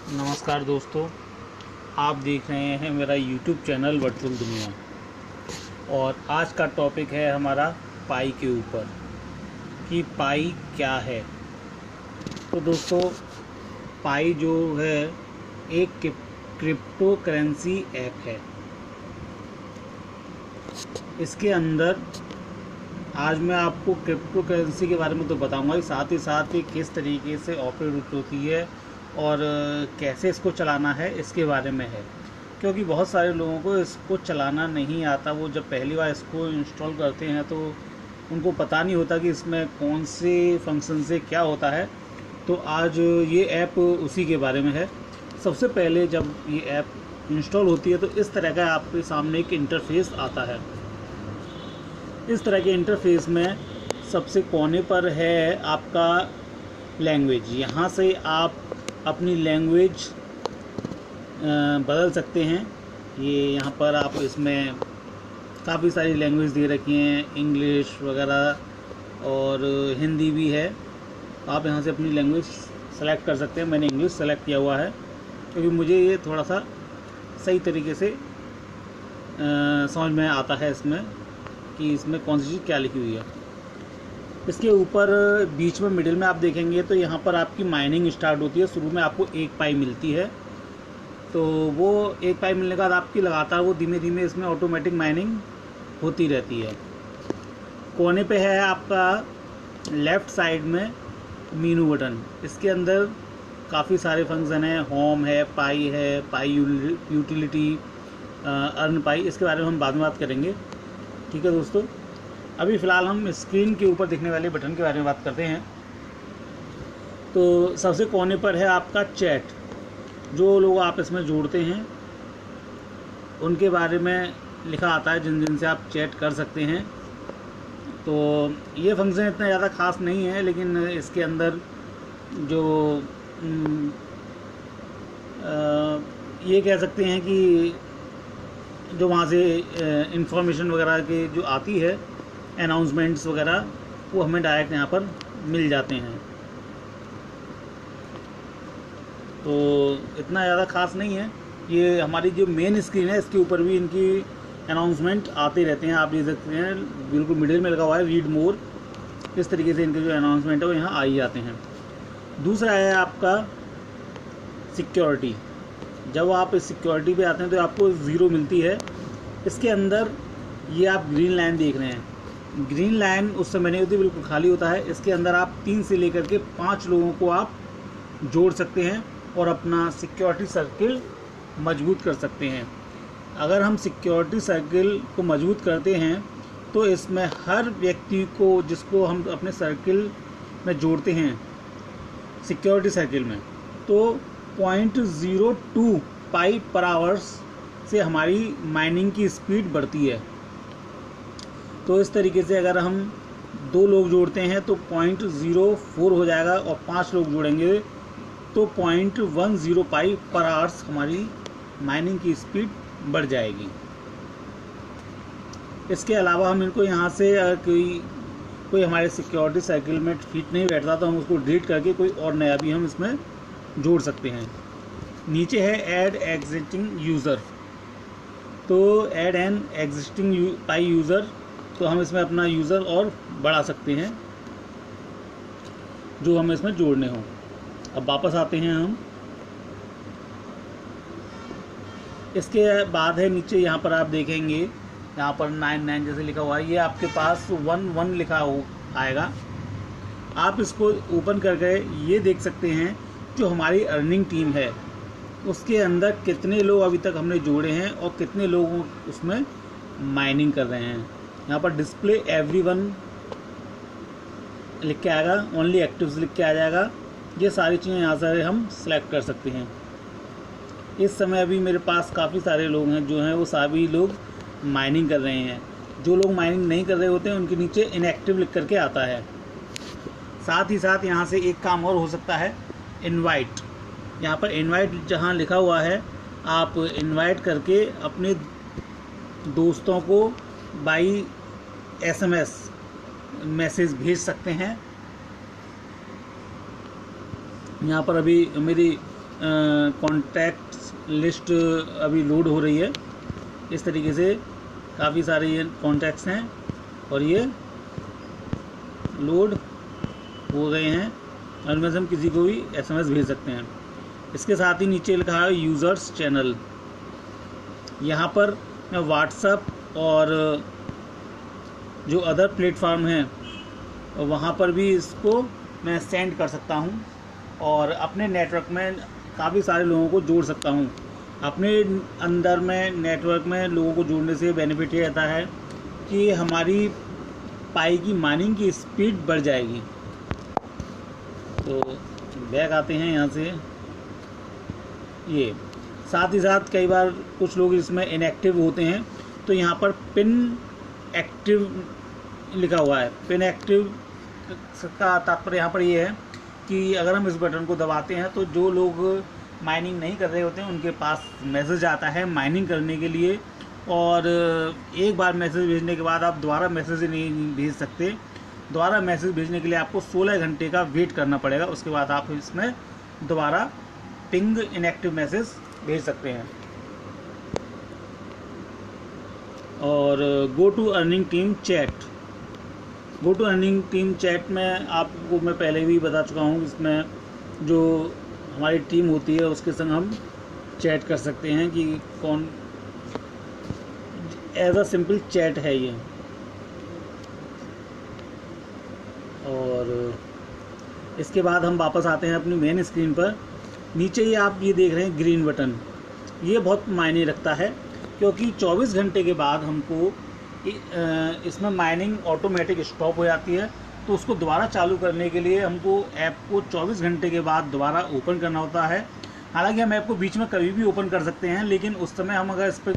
नमस्कार दोस्तों, आप देख रहे हैं मेरा YouTube चैनल वर्चुअल दुनिया। और आज का टॉपिक है हमारा पाई के ऊपर कि पाई क्या है। तो दोस्तों, पाई जो है एक क्रिप्टो करेंसी ऐप है। इसके अंदर आज मैं आपको क्रिप्टो करेंसी के बारे में तो बताऊंगा ही, साथ ये किस तरीके से ऑपरेट होती है और कैसे इसको चलाना है इसके बारे में है। क्योंकि बहुत सारे लोगों को इसको चलाना नहीं आता। वो जब पहली बार इसको इंस्टॉल करते हैं तो उनको पता नहीं होता कि इसमें कौन से फंक्शन से क्या होता है। तो आज ये ऐप उसी के बारे में है। सबसे पहले जब ये ऐप इंस्टॉल होती है तो इस तरह का आपके सामने एक इंटरफेस आता है। इस तरह के इंटरफेस में सबसे कोने पर है आपका लैंग्वेज। यहाँ से आप अपनी लैंग्वेज बदल सकते हैं। ये यहाँ पर आप इसमें काफ़ी सारी लैंग्वेज दे रखी हैं, इंग्लिश वगैरह और हिंदी भी है। आप यहाँ से अपनी लैंग्वेज सेलेक्ट कर सकते हैं। मैंने इंग्लिश सेलेक्ट किया हुआ है क्योंकि मुझे ये थोड़ा सा सही तरीके से समझ में आता है इसमें कि इसमें कौन सी चीज़ क्या लिखी हुई है। इसके ऊपर बीच में मिडिल में आप देखेंगे तो यहाँ पर आपकी माइनिंग स्टार्ट होती है। शुरू में आपको 1 पाई मिलती है, तो वो 1 पाई मिलने के बाद आपकी लगातार वो धीमे धीमे इसमें ऑटोमेटिक माइनिंग होती रहती है। कोने पे है आपका लेफ़्ट साइड में मीनू बटन। इसके अंदर काफ़ी सारे फंक्शन हैं। होम है, पाई यूटिलिटी, अर्न पाई। इसके बारे में हम बाद में बात करेंगे, ठीक है दोस्तों। अभी फ़िलहाल हम स्क्रीन के ऊपर दिखने वाले बटन के बारे में बात करते हैं। तो सबसे कोने पर है आपका चैट। जो लोग आप इसमें जोड़ते हैं उनके बारे में लिखा आता है, जिन से आप चैट कर सकते हैं। तो ये फंक्शन इतना ज़्यादा ख़ास नहीं है, लेकिन इसके अंदर जो ये कह सकते हैं कि जो वहाँ से इंफॉर्मेशन वगैरह के जो आती है, अनाउंसमेंट्स वगैरह, वो हमें डायरेक्ट यहाँ पर मिल जाते हैं। तो इतना ज़्यादा ख़ास नहीं है। ये हमारी जो मेन स्क्रीन है इसके ऊपर भी इनकी अनाउंसमेंट आते रहते हैं। आप देख सकते हैं बिल्कुल मिडिल में लगा हुआ है रीड मोर। इस तरीके से इनके जो अनाउंसमेंट है वो यहाँ आ ही जाते हैं। दूसरा है आपका सिक्योरिटी। जब आप इस सिक्योरिटी पे आते हैं तो आपको 0 मिलती है। इसके अंदर ये आप ग्रीन लाइन देख रहे हैं। ग्रीन लाइन उस समय नहीं होती, बिल्कुल खाली होता है। इसके अंदर आप 3 से लेकर के 5 लोगों को आप जोड़ सकते हैं और अपना सिक्योरिटी सर्किल मजबूत कर सकते हैं। अगर हम सिक्योरिटी सर्किल को मजबूत करते हैं तो इसमें हर व्यक्ति को जिसको हम अपने सर्किल में जोड़ते हैं, सिक्योरिटी सर्किल में, तो 0.02 पाई पर आवर्स से हमारी माइनिंग की स्पीड बढ़ती है। तो इस तरीके से अगर हम 2 लोग जोड़ते हैं तो 0.04 हो जाएगा और 5 लोग जोड़ेंगे तो 0.10 पाई पर आवर्स हमारी माइनिंग की स्पीड बढ़ जाएगी। इसके अलावा हम इनको यहाँ से अगर कोई हमारे सिक्योरिटी सर्किल में फिट नहीं बैठता तो हम उसको डिलीट करके कोई और नया भी हम इसमें जोड़ सकते हैं। नीचे है ऐड एग्जिस्टिंग यूज़र। तो add an existing pi user, तो हम इसमें अपना यूज़र और बढ़ा सकते हैं जो हमें इसमें जोड़ने हों। अब वापस आते हैं हम। इसके बाद है नीचे, यहाँ पर आप देखेंगे यहाँ पर 99 जैसे लिखा हुआ है, ये आपके पास 11 लिखा आएगा। आप इसको ओपन करके ये देख सकते हैं जो हमारी अर्निंग टीम है उसके अंदर कितने लोग अभी तक हमने जोड़े हैं और कितने लोग उसमें माइनिंग कर रहे हैं। यहाँ पर डिस्प्ले एवरीवन लिख के आएगा, ओनली एक्टिव्स लिख के आ जाएगा। ये सारी चीज़ें यहाँ से हम सेलेक्ट कर सकते हैं। इस समय अभी मेरे पास काफ़ी सारे लोग हैं जो हैं वो सभी लोग माइनिंग कर रहे हैं। जो लोग माइनिंग नहीं कर रहे होते हैं उनके नीचे इनएक्टिव लिख करके आता है। साथ ही साथ यहाँ से एक काम और हो सकता है, इनवाइट। यहाँ पर इनवाइट जहाँ लिखा हुआ है, आप इनवाइट करके अपने दोस्तों को बाई SMS मैसेज भेज सकते हैं। यहाँ पर अभी मेरी कॉन्टैक्ट लिस्ट अभी लोड हो रही है। इस तरीके से काफ़ी सारे ये कॉन्टैक्ट्स हैं और ये लोड हो गए हैं और इनमें से हम किसी को भी SMS भेज सकते हैं। इसके साथ ही नीचे लिखा है यूज़र्स चैनल। यहाँ पर मैं व्हाट्सएप और जो अदर प्लेटफॉर्म हैं वहाँ पर भी इसको मैं सेंड कर सकता हूँ और अपने नेटवर्क में काफ़ी सारे लोगों को जोड़ सकता हूँ। अपने अंदर में नेटवर्क में लोगों को जोड़ने से बेनिफिट ये रहता है कि हमारी पाई की माइनिंग की स्पीड बढ़ जाएगी। तो बैक आते हैं यहाँ से। ये साथ ही साथ कई बार कुछ लोग इसमें इनएक्टिव होते हैं, तो यहाँ पर पिन एक्टिव लिखा हुआ है। पिन एक्टिव का तात्पर्य यहाँ पर ये है कि अगर हम इस बटन को दबाते हैं तो जो लोग माइनिंग नहीं कर रहे होते हैं उनके पास मैसेज आता है माइनिंग करने के लिए, और एक बार मैसेज भेजने के बाद आप दोबारा मैसेज नहीं भेज सकते। दोबारा मैसेज भेजने के लिए आपको 16 घंटे का वेट करना पड़ेगा, उसके बाद आप इसमें दोबारा पिंग इनएक्टिव मैसेज भेज सकते हैं। और go to earning team chat. Go to earning team chat में आपको मैं पहले भी बता चुका हूँ, इसमें जो हमारी टीम होती है उसके संग हम चैट कर सकते हैं कि कौन, एज अ सिंपल चैट है ये। और इसके बाद हम वापस आते हैं अपनी मेन स्क्रीन पर। नीचे ये आप ये देख रहे हैं ग्रीन बटन, ये बहुत मायने रखता है क्योंकि 24 घंटे के बाद हमको इसमें माइनिंग ऑटोमेटिक स्टॉप हो जाती है, तो उसको दोबारा चालू करने के लिए हमको ऐप को 24 घंटे के बाद दोबारा ओपन करना होता है। हालांकि हम ऐप को बीच में कभी भी ओपन कर सकते हैं, लेकिन उस समय हम अगर इस पर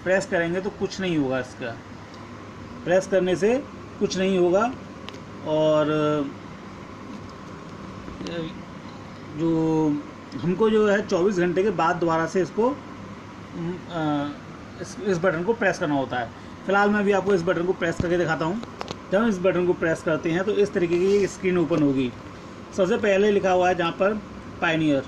प्रेस करेंगे तो कुछ नहीं होगा, इसका प्रेस करने से कुछ नहीं होगा। और जो हमको जो है 24 घंटे के बाद दोबारा से इसको इस बटन को प्रेस करना होता है। फ़िलहाल मैं भी आपको इस बटन को प्रेस करके दिखाता हूँ। जब हम इस बटन को प्रेस करते हैं तो इस तरीके की ये स्क्रीन ओपन होगी। सबसे पहले लिखा हुआ है जहाँ पर पायनियर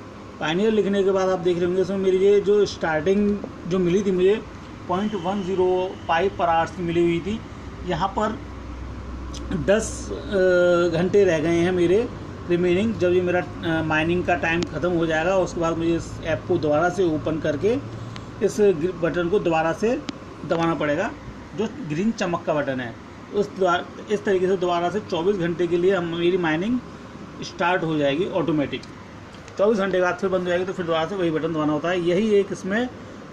लिखने के बाद आप देख रहे होंगे इसमें मेरी ये जो स्टार्टिंग जो मिली थी मुझे 0.105 पर आवर्स की मिली हुई थी। यहाँ पर 10 घंटे रह गए हैं मेरे रिमेनिंग। जब ये मेरा माइनिंग का टाइम ख़त्म हो जाएगा उसके बाद मुझे इस ऐप को दोबारा से ओपन करके इस बटन को दोबारा से दबाना पड़ेगा, जो ग्रीन चमक का बटन है। इस तरीके से दोबारा से 24 घंटे के लिए मेरी माइनिंग स्टार्ट हो जाएगी ऑटोमेटिक। 24 घंटे के बाद फिर बंद हो जाएगी, तो फिर दोबारा से वही बटन दबाना होता है। यही एक इसमें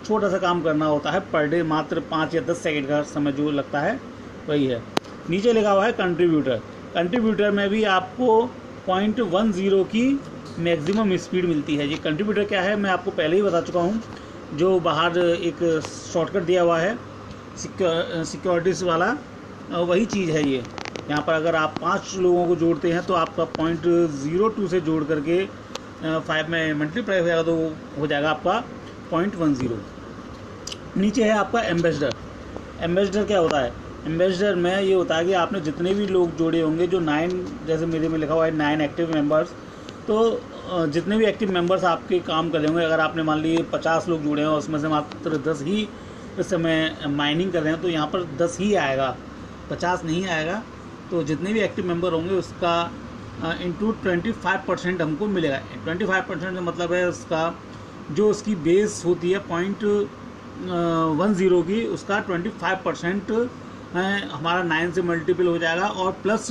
छोटा सा काम करना होता है पर डे, मात्र 5 या 10 सेकेंड का समय जो लगता है वही है। नीचे लिखा हुआ है कंट्रीब्यूटर में भी आपको 0.10 की मैक्सिमम स्पीड मिलती है। ये कंट्रीब्यूटर क्या है मैं आपको पहले ही बता चुका हूँ, जो बाहर एक शॉर्टकट दिया हुआ है सिक्योरिटीज़ वाला, वही चीज़ है ये। यहाँ पर अगर आप 5 लोगों को जोड़ते हैं तो आपका 0.02 से जोड़ करके 5 में मल्टीप्लाई हो जाएगा, तो हो जाएगा आपका 0.10। नीचे है आपका एम्बेसडर क्या होता है? एम्बेसडर में ये होता है कि आपने जितने भी लोग जोड़े होंगे, जो 9, जैसे मेरे में लिखा हुआ है 9 एक्टिव मेंबर्स, तो जितने भी एक्टिव मेंबर्स आपके काम कर रहे होंगे, अगर आपने मान लीजिए 50 लोग जुड़े हैं और उसमें से मात्र 10 ही इस समय माइनिंग कर रहे हैं, तो यहाँ पर 10 ही आएगा, 50 नहीं आएगा। तो जितने भी एक्टिव मेंबर होंगे उसका इंटू 25% हमको मिलेगा। 25% का मतलब है उसका जो उसकी बेस होती है 0.10 की, उसका 25% हमारा 9 से मल्टीपल हो जाएगा, और प्लस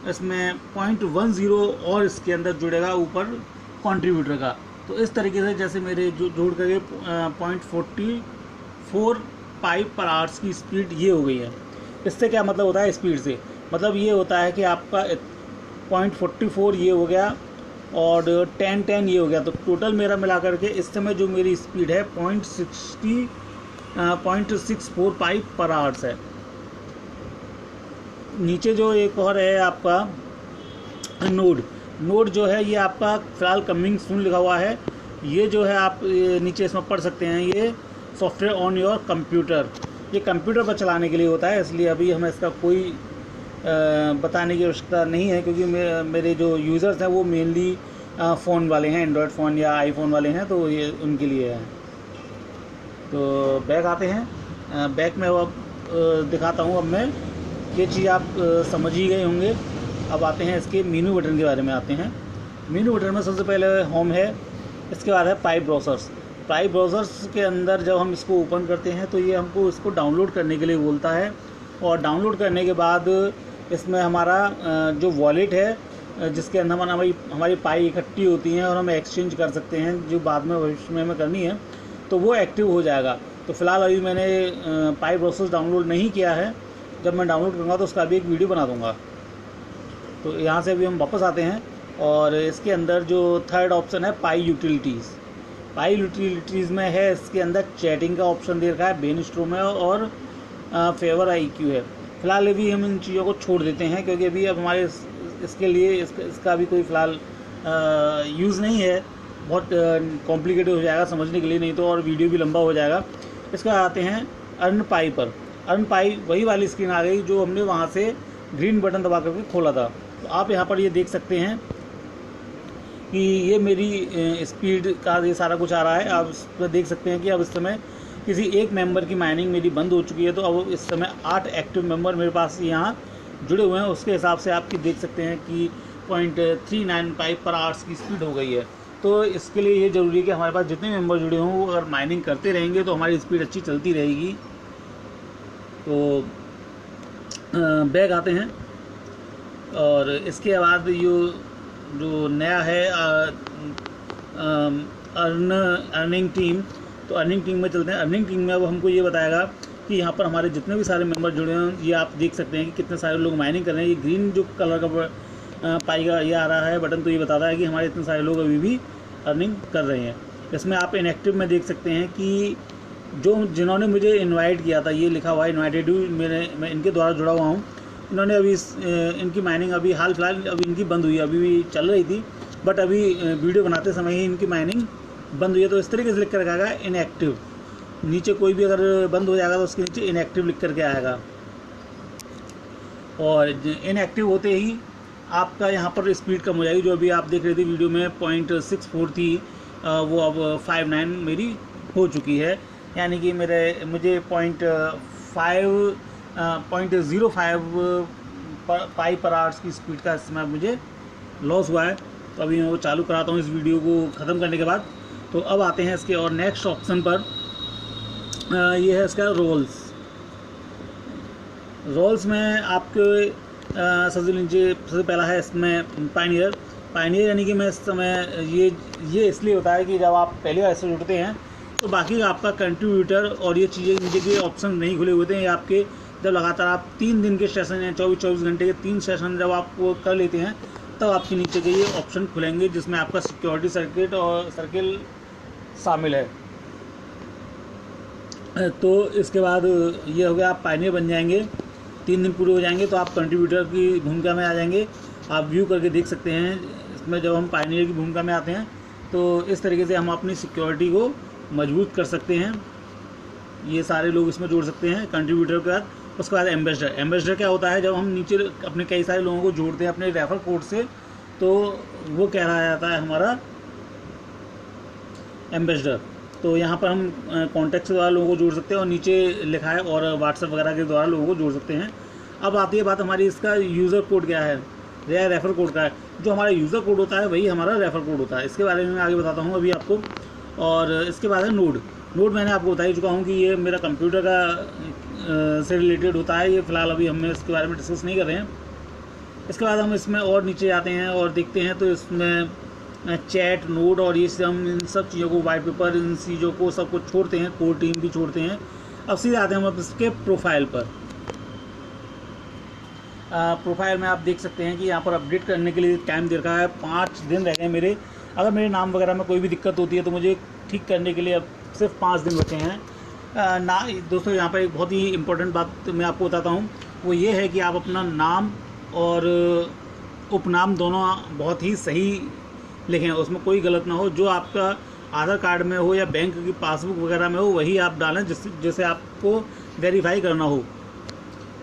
इसमें 0.10 और इसके अंदर जुड़ेगा ऊपर कंट्रीब्यूटर का। तो इस तरीके से जैसे मेरे जो जोड़ करके 0.44 पाइप पर आवर्स की स्पीड ये हो गई है। इससे क्या मतलब होता है स्पीड से? मतलब ये होता है कि आपका 0.44 ये हो गया और 10 ये हो गया, तो टोटल मेरा मिला करके इस समय जो मेरी स्पीड है 0.64 पाइप पर आवर्स है। नीचे जो एक और है आपका नोड जो है, ये आपका फ़िलहाल कमिंग सून लिखा हुआ है। ये जो है आप नीचे इसमें पढ़ सकते हैं, ये सॉफ्टवेयर ऑन योर कंप्यूटर, ये कंप्यूटर पर चलाने के लिए होता है, इसलिए अभी हमें इसका कोई बताने की आवश्यकता नहीं है, क्योंकि मेरे जो यूज़र्स हैं वो मेनली फ़ोन वाले हैं, एंड्रॉयड फ़ोन या आईफोन वाले हैं, तो ये उनके लिए है। तो बैक आते हैं। बैक में अब दिखाता हूँ। अब मैं ये चीज़ आप समझ ही गए होंगे। अब आते हैं इसके मेनू बटन के बारे में आते हैं। मेनू बटन में सबसे पहले होम है, इसके बाद है पाइप ब्राउज़र्स। पाइप ब्राउज़र्स के अंदर जब हम इसको ओपन करते हैं तो ये हमको इसको डाउनलोड करने के लिए बोलता है, और डाउनलोड करने के बाद इसमें हमारा जो वॉलेट है जिसके अंदर हमारी पाई इकट्ठी होती हैं और हम एक्सचेंज कर सकते हैं, जो बाद में भविष्य में हमें करनी है, तो वो एक्टिव हो जाएगा। तो फ़िलहाल अभी मैंने पाइप ब्राउज़र्स डाउनलोड नहीं किया है। जब मैं डाउनलोड करूँगा तो उसका भी एक वीडियो बना दूँगा। तो यहाँ से अभी हम वापस आते हैं, और इसके अंदर जो थर्ड ऑप्शन है पाई यूटिलिटीज़। पाई यूटिलिटीज़ में है, इसके अंदर चैटिंग का ऑप्शन दे रखा है, ब्रेनस्टॉर्म है और फेवर आईक्यू है। फ़िलहाल अभी हम इन चीज़ों को छोड़ देते हैं, क्योंकि अभी अब हमारे इसके लिए इसका भी कोई फ़िलहाल यूज़ नहीं है। बहुत कॉम्प्लिकेटेड हो जाएगा समझने के लिए, नहीं तो और वीडियो भी लंबा हो जाएगा। इसके बाद आते हैं अर्न पाई पर। अर्न पाई वही वाली स्क्रीन आ गई जो हमने वहाँ से ग्रीन बटन दबा करके खोला था। तो आप यहाँ पर ये देख सकते हैं कि ये मेरी स्पीड का ये सारा कुछ आ रहा है। आप इस पर देख सकते हैं कि अब इस समय किसी एक मेंबर की माइनिंग मेरी बंद हो चुकी है। तो अब इस समय 8 एक्टिव मेंबर मेरे पास यहाँ जुड़े हुए हैं। उसके हिसाब से आप देख सकते हैं कि 0.395 पर आवर्स की स्पीड हो गई है। तो इसके लिए ये ज़रूरी है कि हमारे पास जितने मेंबर जुड़े हों वो अगर माइनिंग करते रहेंगे तो हमारी स्पीड अच्छी चलती रहेगी। तो बैक आते हैं, और इसके बाद जो नया है अर्निंग टीम। तो अर्निंग टीम में चलते हैं। अर्निंग टीम में अब हमको ये बताएगा कि यहाँ पर हमारे जितने भी सारे मेंबर जुड़े हैं, ये आप देख सकते हैं कि कितने सारे लोग माइनिंग कर रहे हैं। ये ग्रीन जो कलर का पाई का ये आ रहा है बटन, तो ये बताता है कि हमारे इतने सारे लोग अभी भी अर्निंग कर रहे हैं। इसमें आप इनएक्टिव में देख सकते हैं कि जिन्होंने मुझे इनवाइट किया था, ये लिखा हुआ है इनवाइटेड यू, मैं इनके द्वारा जुड़ा हुआ हूँ। इन्होंने अभी इनकी माइनिंग अभी हाल फिलहाल अभी इनकी बंद हुई है, अभी भी चल रही थी, बट अभी वीडियो बनाते समय ही इनकी माइनिंग बंद हुई है। तो इस तरीके से लिख कर रखा है इनएक्टिव। नीचे कोई भी अगर बंद हो जाएगा तो उसके नीचे इनएक्टिव लिख करके आएगा, और इनएक्टिव होते ही आपका यहाँ पर स्पीड कम हो जाएगी। जो अभी आप देख रहे थे वीडियो में 0.64 थी, वो अब 59 मेरी हो चुकी है। यानी कि मुझे 0.05 पाई पर आवर्स की स्पीड का इस्तेमाल मुझे लॉस हुआ है। तो अभी मैं वो चालू कराता हूँ इस वीडियो को ख़त्म करने के बाद। तो अब आते हैं इसके और नेक्स्ट ऑप्शन पर। ये है इसका रोल्स में आपके सबसे पहला है इसमें पायनियर। यानी कि मैं इस समय ये इसलिए होता है कि जब आप पहली बार इससे जुड़ते हैं तो बाकी आपका कंट्रीब्यूटर और ये चीज़ें नीचे के ऑप्शन नहीं खुले हुए थे। ये आपके जब लगातार आप 3 दिन के सेशन या 24 घंटे के 3 सेशन जब आप वो कर लेते हैं, तब आपके नीचे के ये ऑप्शन खुलेंगे जिसमें आपका सिक्योरिटी सर्किल शामिल है। तो इसके बाद ये हो गया, आप पायनियर बन जाएंगे। 3 दिन पूरे हो जाएंगे तो आप कंट्रीब्यूटर की भूमिका में आ जाएंगे। आप व्यू करके देख सकते हैं इसमें जब हम पायनियर की भूमिका में आते हैं तो इस तरीके से हम अपनी सिक्योरिटी को मजबूत कर सकते हैं। ये सारे लोग इसमें जोड़ सकते हैं कंट्रीब्यूटर के बाद। उसके बाद एम्बेसडर क्या होता है, जब हम नीचे अपने कई सारे लोगों को जोड़ते हैं अपने रेफर कोड से, तो वो कह रहा जाता है हमारा एम्बेसडर। तो यहाँ पर हम कॉन्टैक्ट के द्वारा लोगों को जोड़ सकते हैं, और नीचे लिखा है और व्हाट्सएप वगैरह के द्वारा लोगों को जोड़ सकते हैं। अब आती है बात हमारी इसका यूज़र कोड क्या है, या रेफर कोड का है। जो हमारा यूज़र कोड होता है वही हमारा रेफर कोड होता है। इसके बारे में मैं आगे बताता हूँ अभी आपको। और इसके बाद है नोड मैंने आपको बता ही चुका हूँ कि ये मेरा कंप्यूटर का से रिलेटेड होता है। ये फ़िलहाल अभी हम इसके बारे में डिस्कस नहीं कर रहे हैं। इसके बाद हम इसमें और नीचे जाते हैं और देखते हैं तो इसमें चैट, नोड और ये हम इन सब चीज़ों को, वाइट पेपर, इन चीज़ों को सब कुछ छोड़ते हैं, कोर टीम भी छोड़ते हैं। अब सीधे आते हैं हम इसके प्रोफाइल पर। प्रोफाइल में आप देख सकते हैं कि यहाँ पर अपडेट करने के लिए टाइम दे रखा है। 5 दिन रह गए मेरे। अगर मेरे नाम वगैरह में कोई भी दिक्कत होती है तो मुझे ठीक करने के लिए अब सिर्फ 5 दिन बचे हैं। दोस्तों यहाँ पर एक बहुत ही इम्पोर्टेंट बात मैं आपको बताता हूँ, वो ये है कि आप अपना नाम और उपनाम दोनों बहुत ही सही लिखें, उसमें कोई गलत ना हो। जो आपका आधार कार्ड में हो या बैंक की पासबुक वगैरह में हो वही आप डालें, जिससे आपको वेरीफाई करना हो।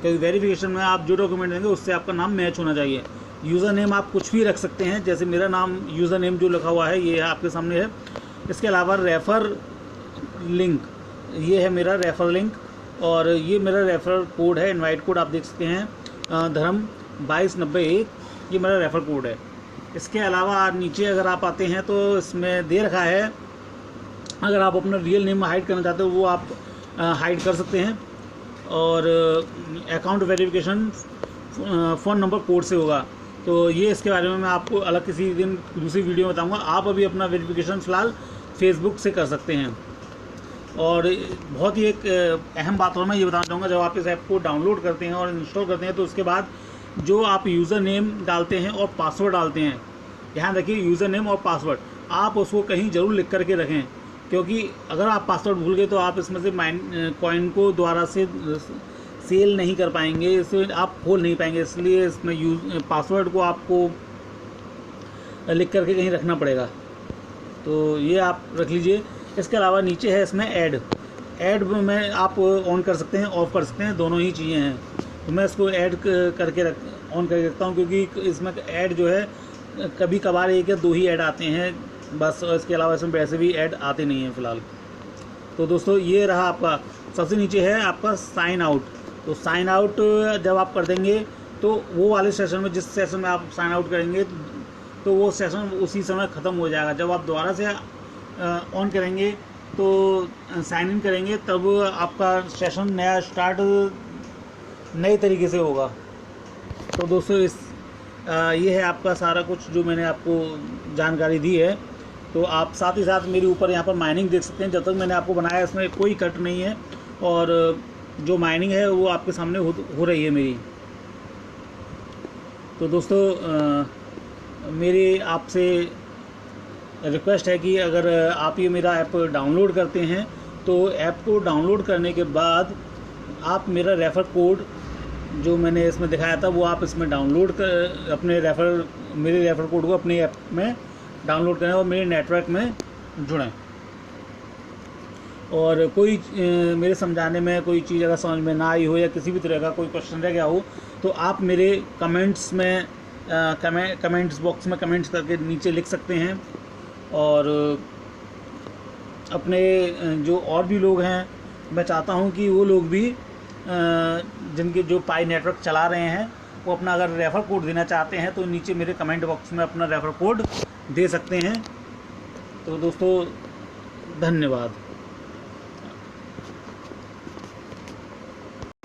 क्योंकि वेरिफिकेशन में आप जो डॉक्यूमेंट देंगे उससे आपका नाम मैच होना चाहिए। यूज़र नेम आप कुछ भी रख सकते हैं, जैसे मेरा नाम यूज़र नेम जो लिखा हुआ है ये आपके सामने है। इसके अलावा रेफ़र लिंक, ये है मेरा रेफ़र लिंक, और ये मेरा रेफ़र कोड है, इनवाइट कोड आप देख सकते हैं, धर्म 2291, ये मेरा रेफ़र कोड है। इसके अलावा नीचे अगर आप आते हैं तो इसमें दे रखा है, अगर आप अपना रियल नेम हाइड करना चाहते हो वो आप हाइड कर सकते हैं, और account verification phone number code से होगा। तो ये इसके बारे में मैं आपको अलग किसी दिन दूसरी वीडियो में बताऊंगा। आप अभी अपना वेरिफिकेशन फ़िलहाल फेसबुक से कर सकते हैं। और बहुत ही एक अहम बात और मैं ये बताना चाहूँगा, जब आप इस ऐप को डाउनलोड करते हैं और इंस्टॉल करते हैं तो उसके बाद जो आप यूज़र नेम डालते हैं और पासवर्ड डालते हैं, ध्यान रखिए यूज़र नेम और पासवर्ड आप उसको कहीं ज़रूर लिख करके रखें, क्योंकि अगर आप पासवर्ड भूल गए तो आप इसमें से कॉइन को दोबारा से सेल नहीं कर पाएंगे, इसे आप खोल नहीं पाएंगे। इसलिए इसमें पासवर्ड को आपको लिख करके कहीं रखना पड़ेगा, तो ये आप रख लीजिए। इसके अलावा नीचे है इसमें ऐड में आप ऑन कर सकते हैं, ऑफ कर सकते हैं, दोनों ही चीज़ें हैं। तो मैं इसको ऐड करके ऑन करके रखता हूँ, क्योंकि इसमें ऐड जो है कभी कभार 1 या 2 ही ऐड आते हैं बस, और इसके अलावा इसमें वैसे भी ऐड आते नहीं हैं फ़िलहाल। तो दोस्तों ये रहा आपका, सबसे नीचे है आपका साइन आउट। तो साइन आउट जब आप कर देंगे तो वो वाले सेशन में, जिस सेशन में आप साइन आउट करेंगे तो वो सेशन उसी समय ख़त्म हो जाएगा। जब आप दोबारा से ऑन करेंगे तो साइन इन करेंगे तब आपका सेशन नया स्टार्ट नए तरीके से होगा। तो दोस्तों ये है आपका सारा कुछ जो मैंने आपको जानकारी दी है। तो आप साथ ही साथ मेरे ऊपर यहाँ पर माइनिंग देख सकते हैं। जब तक मैंने आपको बनाया इसमें कोई कट नहीं है, और जो माइनिंग है वो आपके सामने हो रही है मेरी। तो दोस्तों मेरी आपसे रिक्वेस्ट है कि अगर आप ये मेरा ऐप डाउनलोड करते हैं तो ऐप को डाउनलोड करने के बाद आप मेरा रेफ़र कोड जो मैंने इसमें दिखाया था वो आप इसमें डाउनलोड कर अपने मेरे रेफ़र कोड को अपने ऐप में डाउनलोड करें और मेरे नेटवर्क में जुड़ें। और कोई मेरे समझाने में कोई चीज़ अगर समझ में ना आई हो या किसी भी तरह का कोई क्वेश्चन रह गया हो तो आप मेरे कमेंट्स में कमेंट्स बॉक्स में कमेंट्स करके नीचे लिख सकते हैं। और अपने जो और भी लोग हैं, मैं चाहता हूं कि वो लोग भी जिनके जो पाई नेटवर्क चला रहे हैं वो अपना अगर रेफ़र कोड देना चाहते हैं तो नीचे मेरे कमेंट बॉक्स में अपना रेफ़र कोड दे सकते हैं। तो दोस्तों धन्यवाद।